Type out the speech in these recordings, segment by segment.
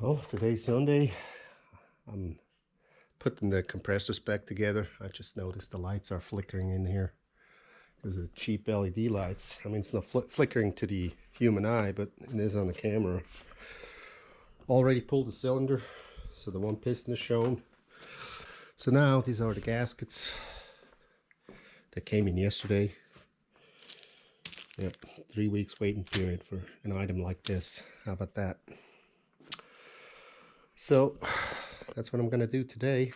Well, today's Sunday. I'm putting the compressors back together. I just noticed the lights are flickering in here. Those are cheap LED lights. I mean, it's not flickering to the human eye, but it is on the camera. Already pulled the cylinder, so the one piston is shown. So now these are the gaskets that came in yesterday. Yep, 3 weeks waiting period for an item like this. How about that? So that's what I'm gonna do today.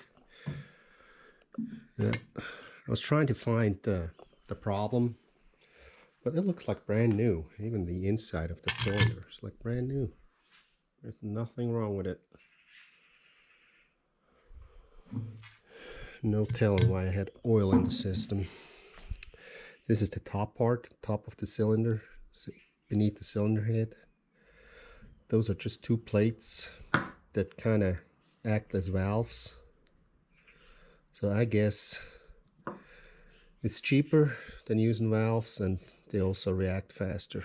Yeah, I was trying to find the problem, but it looks like brand new. Even the inside of the cylinder is like brand new. There's nothing wrong with it. No telling why I had oil in the system. This is the top part, top of the cylinder. See, beneath the cylinder head. Those are just two plates that kind of act as valves. So I guess it's cheaper than using valves, and they also react faster.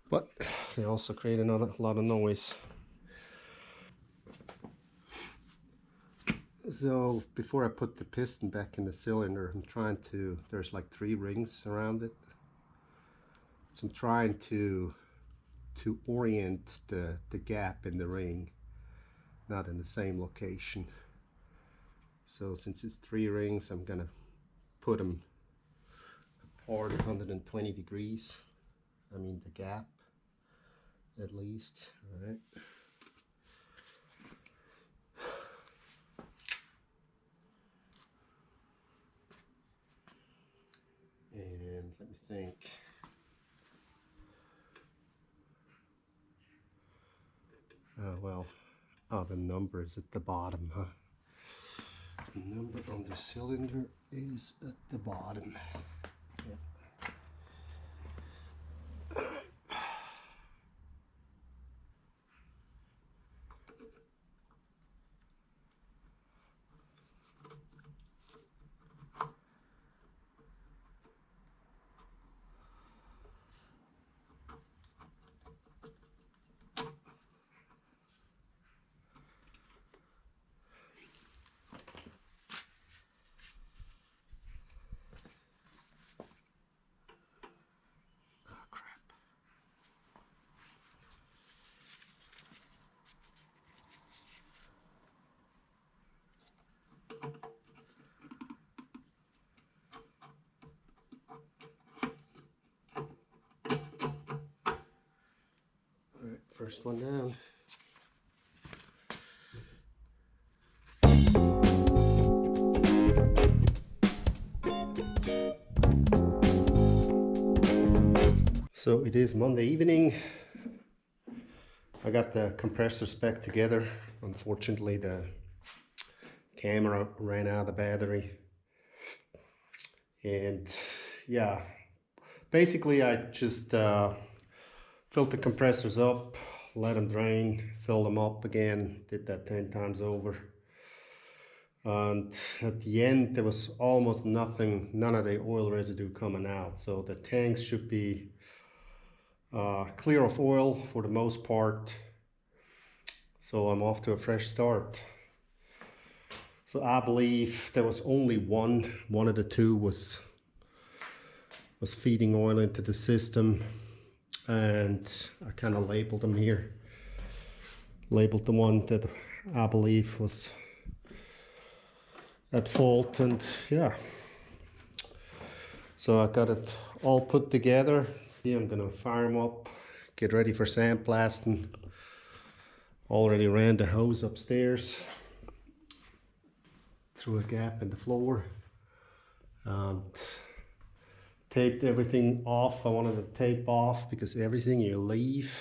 But they also create a lot of noise. So before I put the piston back in the cylinder, I'm trying to, there's like 3 rings around it. So I'm trying to orient the gap in the ring, not in the same location. So since it's 3 rings, I'm gonna put them apart 120 degrees. I mean the gap, at least. All right. And let me think. The number is at the bottom, huh? The number on the cylinder is at the bottom. Yeah. Oh, crap. All right, first one down. So it is Monday evening. I got the compressors back together. Unfortunately, the camera ran out of battery. And yeah, basically I just filled the compressors up, let them drain, fill them up again, did that 10 times over. And at the end, there was almost nothing, none of the oil residue coming out. So the tanks should be clear of oil for the most part. So I'm off to a fresh start. So I believe there was only one of the two was feeding oil into the system, and I kind of labeled them here. Labeled the one that I believe was at fault, and yeah. So I got it all put together. Yeah, I'm gonna fire them up, get ready for sandblasting. Already ran the hose upstairs through a gap in the floor and taped everything off. I wanted to tape off because everything you leave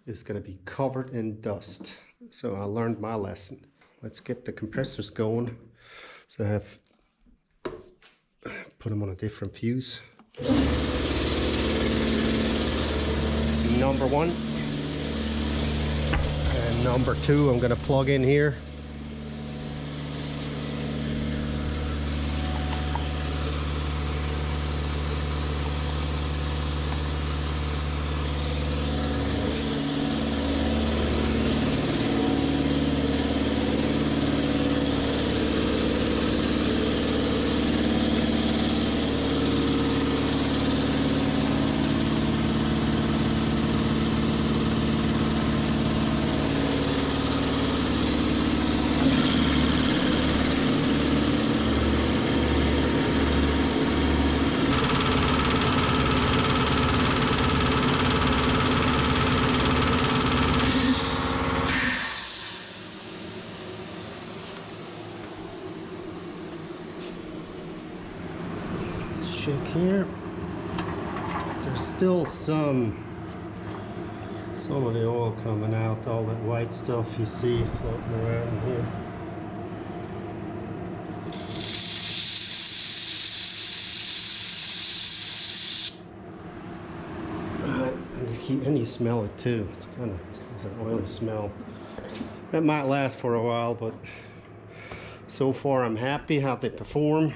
is going to be covered in dust. So I learned my lesson. Let's get the compressors going. So I have put them on a different fuse. Number 1 and number 2 I'm going to plug in here. check here. There's still some of the oil coming out, all that white stuff you see floating around here. And you smell it too. It's an oily smell. That might last for a while, but so far I'm happy how they perform.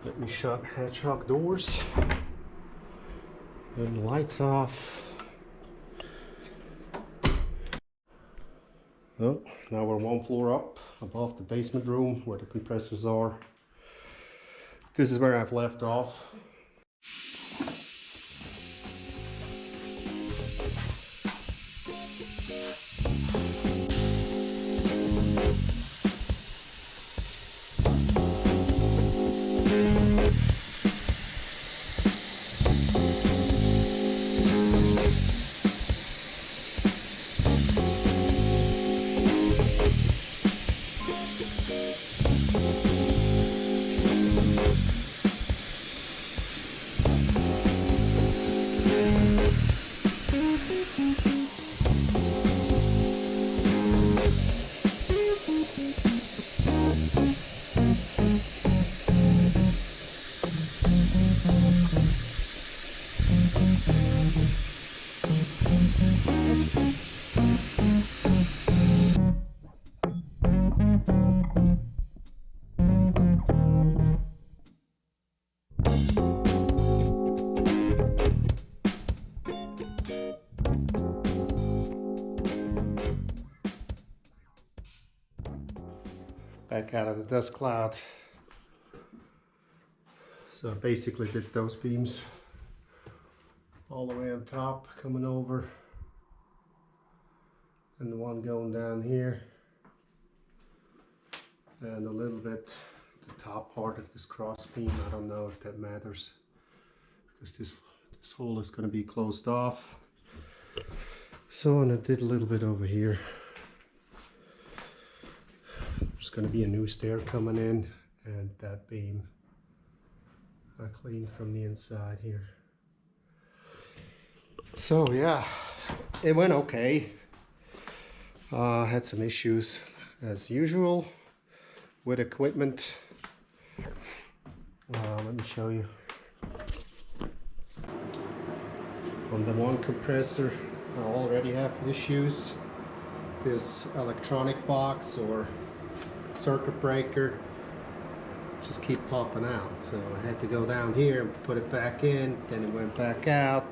Let me shut hatchback doors. Turn the lights off. Oh, now we're one floor up above the basement room where the compressors are. This is where I've left off. Back out of the dust cloud. So I basically did those beams all the way on top, coming over, and the one going down here, and a little bit the top part of this cross beam. I don't know if that matters because this hole is going to be closed off. So, and I did a little bit over here. There's going to be a new stair coming in, and that beam I cleaned from the inside here. So yeah, it went okay. Had some issues as usual with equipment. Let me show you. On the one compressor I already have issues. This electronic box or circuit breaker just keep popping out, so I had to go down here and put it back in, then it went back out.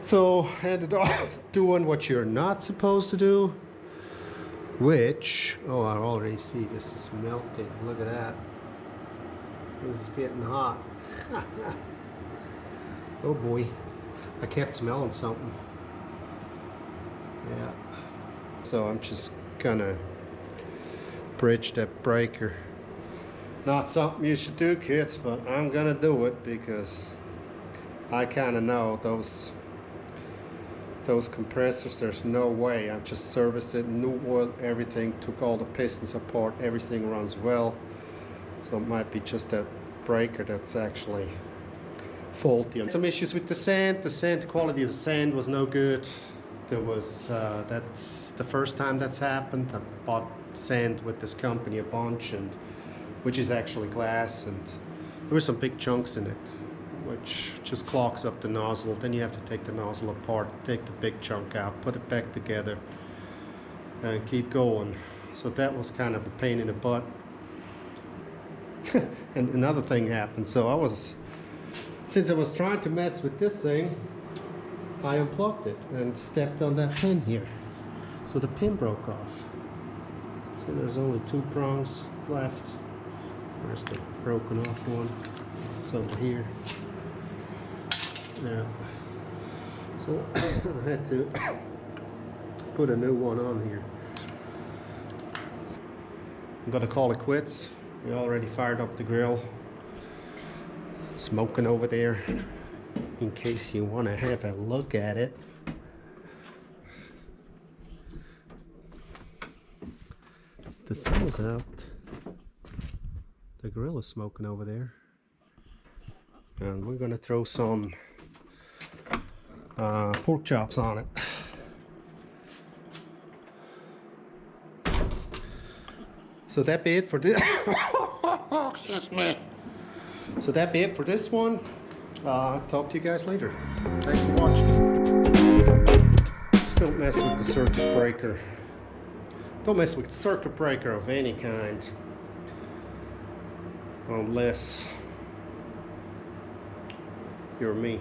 So I ended up doing what you're not supposed to do, which, oh, I already see this is melting. Look at that. This is getting hot. Oh boy, I kept smelling something. Yeah, so I'm just gonna bridge that breaker. Not something you should do, kids, but I'm gonna do it because I kind of know those compressors, there's no way. I just serviced it, new oil, everything, took all the pistons apart, everything runs well. So it might be just that breaker that's actually faulty. Some issues with the sand. The quality of the sand was no good. There was that's the first time that's happened. I bought sand with this company a bunch, and which is actually glass, and there were some big chunks in it, which just clogs up the nozzle. Then you have to take the nozzle apart, take the big chunk out, put it back together, and keep going. So that was kind of a pain in the butt. And another thing happened. So since I was trying to mess with this thing, I unplugged it and stepped on that pin here. So the pin broke off. So there's only 2 prongs left. There's the broken off one. It's over here. Yeah. So I had to put a new one on here. I'm gonna call it quits. We already fired up the grill. It's smoking over there. In case you want to have a look at it. The sun is out. The grill is smoking over there. And we're gonna throw some pork chops on it. So that be it for this. Excuse me. So that be it for this one. Talk to you guys later. Thanks for watching. Just don't mess with the circuit breaker. Don't mess with circuit breaker of any kind. Unless you're me.